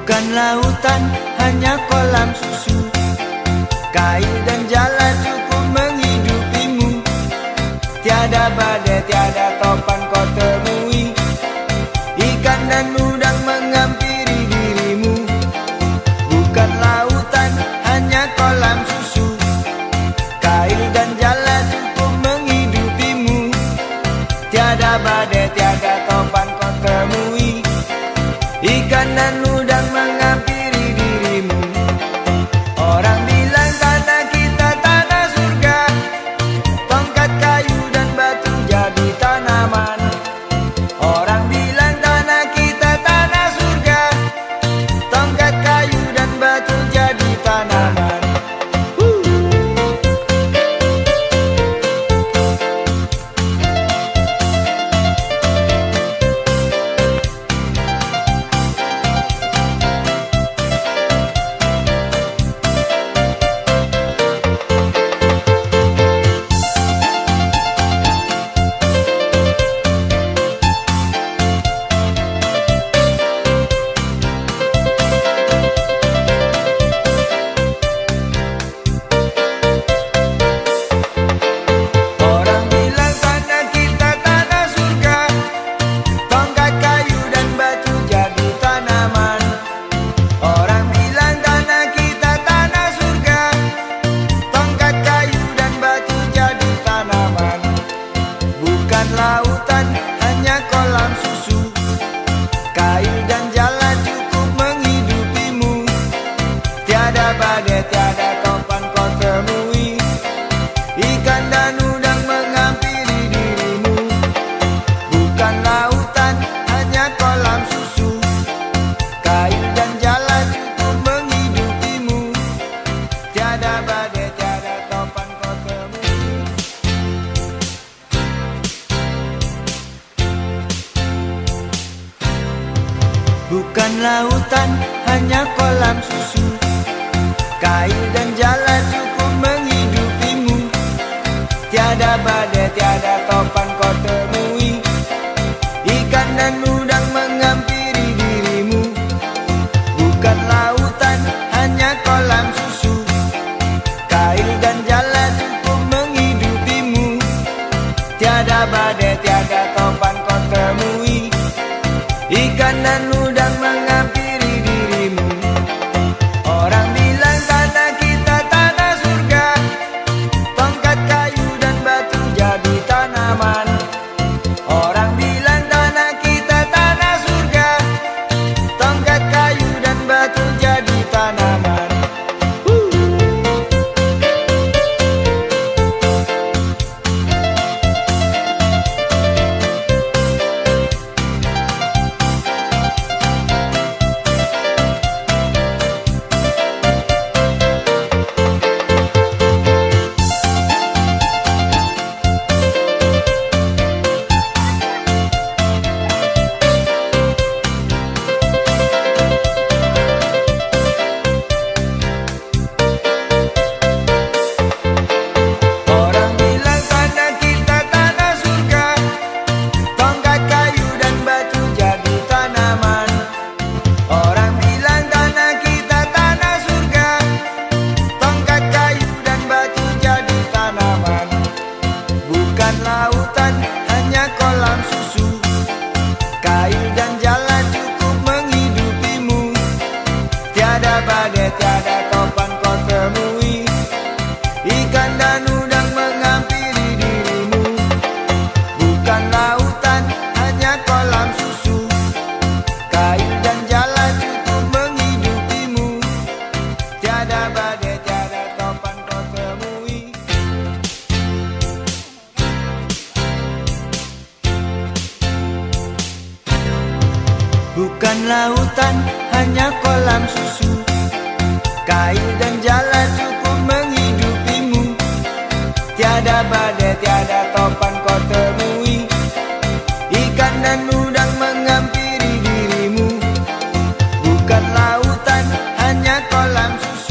Bukan lautan, hanya kolam susu. Kayu dan jala cukup menghidupimu. Tiada badai, tiada topan kau temui. Ikan dan udang menghampiri dirimu. Bukan lautan, hanya kolam susu. Kayu dan jala cukup menghidupimu. Tiada badai, tiada topan kau temui. Ikan dan udang menghampiri dirimu. Orang bilang tanah kita tanah surga. Tongkat kayu dan batu jadi tanaman. Orang bilang tanah kita tanah surga. Tongkat kayu dan batu jadi tanaman. Lautan, hanya kolam susu. Kayu dan jala cukup menghidupimu. Tiada badai, tiada topan kau temui. Ikan dan udang menghampiri dirimu. Bukan lautan, hanya kolam susu. Kayu dan jala cukup menghidupimu. Tiada badai, tiada topan kau temui. Bukan lautan, hanya kolam susu. Kayu dan jala cukup menghidupimu. Tiada badai, tiada topan kau temui. Ikan dan udang menghampiri dirimu. Bukan lautan, hanya kolam susu. Kayu dan jala cukup menghidupimu. Tiada badai, tiada topan kau temui. Ikan dan udang menghampiri dirimu. Orang bilang tanah kita tanah surga. Tongkat kayu dan batu jadi tanaman. Orang bilang tanah kita tanah surga. Tongkat kayu dan batu jadi tanaman. Lautan, hanya kolam susu. Kayu dan jala cukup menghidupimu. Tiada badai, tiada topan kau temui. Ikan dan udang menghampiri dirimu. Bukan lautan, hanya kolam susu. Kayu dan jala cukup menghidupimu. Tiada badai, tiada topan kau temui. Bukan lautan, hanya kolam susu. Kayu dan jala cukup menghidupimu. Tiada badai, tiada topan kau temui. Ikan dan udang menghampiri dirimu. Bukan lautan, hanya kolam susu.